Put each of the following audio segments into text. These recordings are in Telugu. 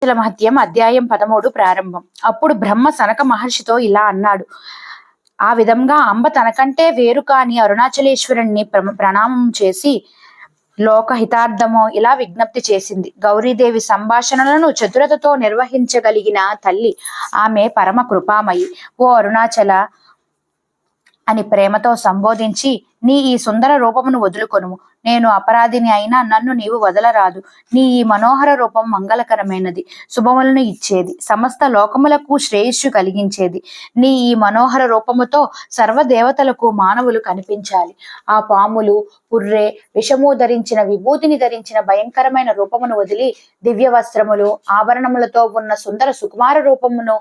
మహత్యం అధ్యాయం 13 ప్రారంభం. అప్పుడు బ్రహ్మ సనక మహర్షితో ఇలా అన్నాడు. ఆ విధంగా అంబ తనకంటే వేరు కాని అరుణాచలేశ్వరుణ్ణి ప్రణామం చేసి లోకహితార్థమో ఇలా విజ్ఞప్తి చేసింది. గౌరీదేవి సంభాషణలను చతురతతో నిర్వహించగలిగిన తల్లి. ఆమె పరమ కృపామయి. ఓ అరుణాచల అని ప్రేమతో సంబోధించి, నీ ఈ సుందర రూపమును వదులుకొనుము. నేను అపరాధిని అయినా నన్ను నీవు వదలరాదు. నీ ఈ మనోహర రూపం మంగళకరమైనది, శుభములను ఇచ్చేది, సమస్త లోకములకు శ్రేయస్సు కలిగించేది. నీ ఈ మనోహర రూపముతో సర్వదేవతలకు మానవులు కనిపించాలి. ఆ పాములు, పుర్రె, విషము ధరించిన, విభూతిని ధరించిన భయంకరమైన రూపమును వదిలి దివ్య వస్త్రములు, ఆభరణములతో ఉన్న సుందర సుకుమార రూపమును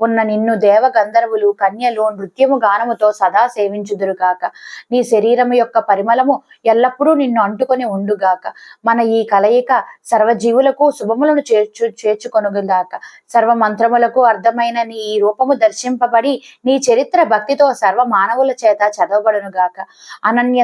ఉన్న నిన్ను దేవ గంధర్వులు, కన్యలు నృత్యము గానముతో సదా సేవించుదురుగాక. నీ శరీరము యొక్క పరిమళము ఎల్లప్పుడూ నిన్ను అంటుకొని ఉండుగాక. మన ఈ కలయిక సర్వజీవులకు శుభములను చేర్చుకొనుగాక. సర్వ మంత్రములకు అర్థమైన నీ ఈ రూపము దర్శింపబడి నీ చరిత్ర భక్తితో సర్వ మానవుల చేత చదవబడునుగాక. అనన్య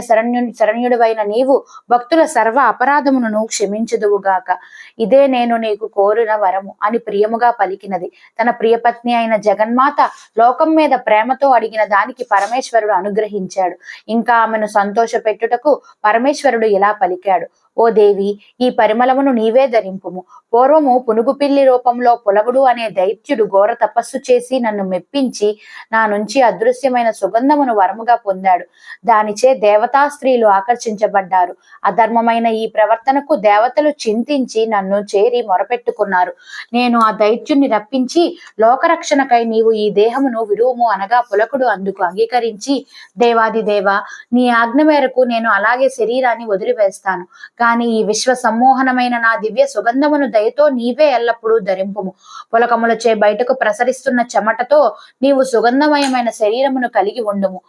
శరణ్యుడివైన నీవు భక్తుల సర్వ అపరాధములను క్షమించుదువుగాక. ఇదే నేను నీకు కోరిన వరము అని ప్రియముగా పలికినది. తన ప్రియపత్ని అయిన జగన్మాత లోకం మీద ప్రేమతో అడిగిన దానికి పరమేశ్వరుడు అనుగ్రహించాడు. ఇంకా ఆమెను సంతోష పెట్టుటకు పరమేశ్వరుడు ఇలా పలికాడు. ఓ దేవి, ఈ పరిమళమును నీవే ధరింపుము. పూర్వము పునుగు పిల్లి రూపంలో పులగుడు అనే దైత్యుడు ఘోర తపస్సు చేసి నన్ను మెప్పించి నా నుంచి అదృశ్యమైన సుగంధమును వరముగా పొందాడు. దానిచే దేవతా స్త్రీలు ఆకర్షించబడ్డారు. అధర్మమైన ఈ ప్రవర్తనకు దేవతలు చింతించి నన్ను చేరి మొరపెట్టుకున్నారు. నేను ఆ దైత్యుణ్ణి రప్పించి లోకరక్షణకై నీవు ఈ దేహమును విడువుము అనగా పులకుడు అందుకు అంగీకరించి, దేవాది దేవ, నీ ఆజ్ఞ మేరకు నేను అలాగే శరీరాన్ని వదిలివేస్తాను. కానీ ఈ విశ్వ సమ్మోహనమైన నా దివ్య సుగంధమును దయతో నీవే ఎల్లప్పుడూ ధరింపుము. పులకములచే బయటకు ప్రసరిస్తున్న చెమటతో నీవు సుగంధమయమైన శరీరమును కలిగి ఉండుము.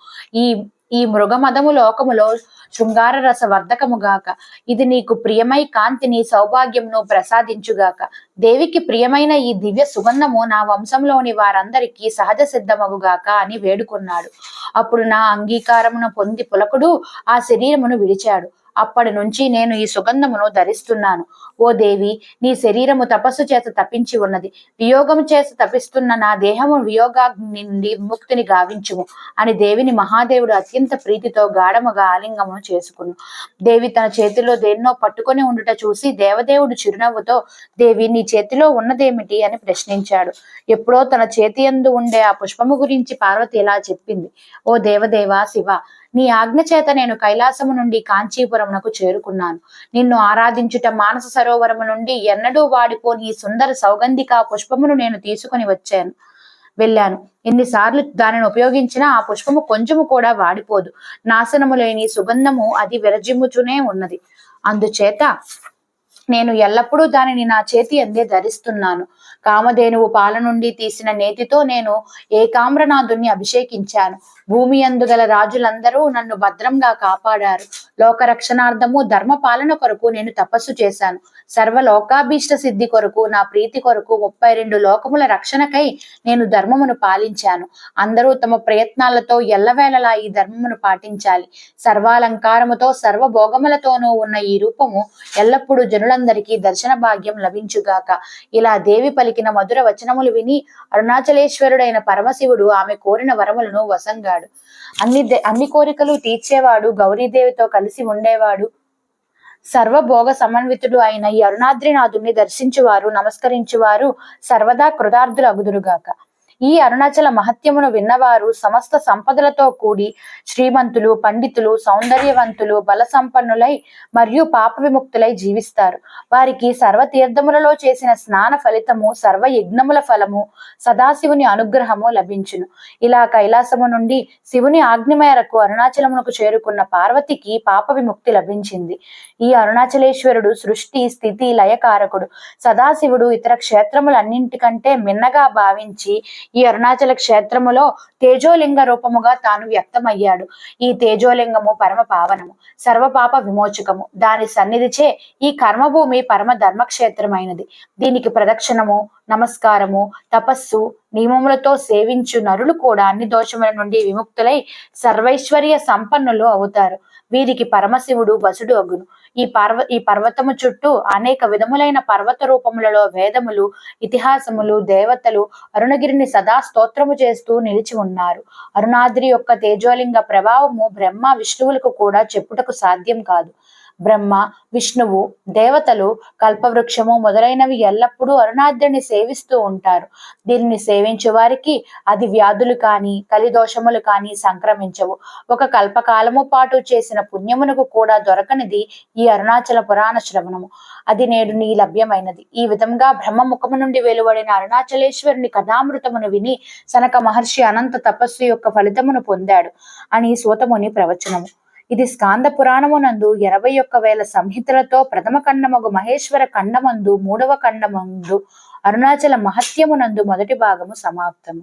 ఈ మృగమదము లోకములో శృంగార రస వర్ధకముగాక. ఇది నీకు ప్రియమై కాంతిని సౌభాగ్యమును ప్రసాదించుగాక. దేవికి ప్రియమైన ఈ దివ్య సుగంధము నా వంశంలోని వారందరికీ సహజ సిద్ధమగుగాక అని వేడుకున్నాడు. అప్పుడు నా అంగీకారమును పొంది పులకుడు ఆ శరీరమును విడిచాడు. అప్పటి నుంచి నేను ఈ సుగంధమును ధరిస్తున్నాను. ఓ దేవి, నీ శరీరము తపస్సు చేత తప్పించి ఉన్నది. వియోగము చేత తపిస్తున్న నా దేహము వియోగాగ్ని నుండి విముక్తిని గావించుము అని దేవిని మహాదేవుడు అత్యంత ప్రీతితో గాఢముగా ఆలింగమును చేసుకును. దేవి తన చేతిలో దేన్నో పట్టుకొని ఉండుట చూసి దేవదేవుడు చిరునవ్వుతో, దేవి, నీ చేతిలో ఉన్నదేమిటి అని ప్రశ్నించాడు. ఎప్పుడో తన చేతి యందు ఉండే ఆ పుష్పము గురించి పార్వతి ఇలా చెప్పింది. ఓ దేవదేవ శివ, నీ ఆజ్ఞ చేత నేను కైలాసము నుండి కాంచీపురమునకు చేరుకున్నాను. నిన్ను ఆరాధించుట మానస సరోవరము నుండి ఎన్నడూ వాడిపోని ఈ సుందర సౌగంధిక పుష్పమును నేను తీసుకుని వెళ్ళాను. ఎన్నిసార్లు దానిని ఉపయోగించినా ఆ పుష్పము కొంచెము కూడా వాడిపోదు. నాశనము లేని సుగంధము అది విరజిమ్ముచునే ఉన్నది. అందుచేత నేను ఎల్లప్పుడూ దానిని నా చేతి అందే ధరిస్తున్నాను. కామధేనువు పాల నుండి తీసిన నేతితో నేను ఏకామ్రనాథుణ్ణి అభిషేకించాను. భూమి యందు గల రాజులందరూ నన్ను భద్రంగా కాపాడారు. లోకరక్షణార్థము ధర్మ పాలన కొరకు నేను తపస్సు చేశాను. సర్వలోకాభీష్ట సిద్ధి కొరకు, నా ప్రీతి కొరకు 32 లోకముల రక్షణకై నేను ధర్మమును పాలించాను. అందరూ తమ ప్రయత్నాలతో ఎల్లవేళలా ఈ ధర్మమును పాటించాలి. సర్వాలంకారముతో సర్వభోగములతోనూ ఉన్న ఈ రూపము ఎల్లప్పుడూ జనులందరికీ దర్శన భాగ్యం లభించుగాక. ఇలా దేవి పలికిన మధుర వచనములు విని అరుణాచలేశ్వరుడైన పరమశివుడు ఆమె కోరిన వరములను వసంగాడు. అన్ని కోరికలు తీర్చేవాడు, గౌరీదేవితో కలిసి ఉండేవాడు, సర్వభోగ సమన్వితుడు అయిన ఈ అరుణాద్రినాథుని దర్శించువారు, నమస్కరించువారు సర్వదా కృతార్థులు అగుదురుగాక. ఈ అరుణాచల మహత్యమును విన్నవారు సమస్త సంపదలతో కూడి శ్రీమంతులు, పండితులు, సౌందర్యవంతులు, బల సంపన్నులై మరియు పాప విముక్తులై జీవిస్తారు. వారికి సర్వతీర్థములలో చేసిన స్నాన ఫలితము, సర్వ యజ్ఞముల ఫలము, సదాశివుని అనుగ్రహము లభించును. ఇలా కైలాసము నుండి శివుని ఆజ్ఞ మేరకు అరుణాచలమునకు చేరుకున్న పార్వతికి పాప విముక్తి లభించింది. ఈ అరుణాచలేశ్వరుడు సృష్టి, స్థితి, లయకారకుడు. సదాశివుడు ఇతర క్షేత్రములన్నింటికంటే మిన్నగా భావించి ఈ అరుణాచల క్షేత్రములో తేజోలింగ రూపముగా తాను వ్యక్తమయ్యాడు. ఈ తేజోలింగము పరమ పావనము, సర్వపాప విమోచకము. దాని సన్నిధిచే ఈ కర్మభూమి పరమ ధర్మక్షేత్రమైనది. దీనికి ప్రదక్షిణము, నమస్కారము, తపస్సు, నియమములతో సేవించు నరులు కూడా అన్ని దోషముల నుండి విముక్తులై సర్వైశ్వర్య సంపన్నులు అవుతారు. వీరికి పరమశివుడు వసుడు అగును. ఈ పర్వతము చుట్టూ అనేక విధములైన పర్వత రూపములలో వేదములు, ఇతిహాసములు, దేవతలు అరుణగిరిని సదా స్తోత్రము చేస్తూ నిలిచి ఉన్నారు. అరుణాద్రి యొక్క తేజోలింగ ప్రభావము బ్రహ్మ విష్ణువులకు కూడా చెప్పుటకు సాధ్యం కాదు. బ్రహ్మ, విష్ణువు, దేవతలు, కల్పవృక్షము మొదలైనవి ఎల్లప్పుడూ అరుణాద్రిని సేవిస్తూ ఉంటారు. దీనిని సేవించే వారికి అది వ్యాధులు కాని కలిదోషములు కాని సంక్రమించవు. ఒక కల్పకాలము పాటు చేసిన పుణ్యమునకు కూడా దొరకనిది ఈ అరుణాచల పురాణ శ్రవణము. అది నేడు నీ లభ్యమైనది. ఈ విధంగా బ్రహ్మ ముఖము నుండి వెలువడిన అరుణాచలేశ్వరుని కథామృతమును విని సనక మహర్షి అనంత తపస్సు యొక్క ఫలితమును పొందాడు అని సూతముని ప్రవచనము. ఇది స్కాంద పురాణమునందు 21,000 సంహితలతో ప్రథమ ఖండమగు మహేశ్వర ఖండమందు 3వ ఖండమందు అరుణాచల మహత్యమునందు మొదటి భాగము సమాప్తము.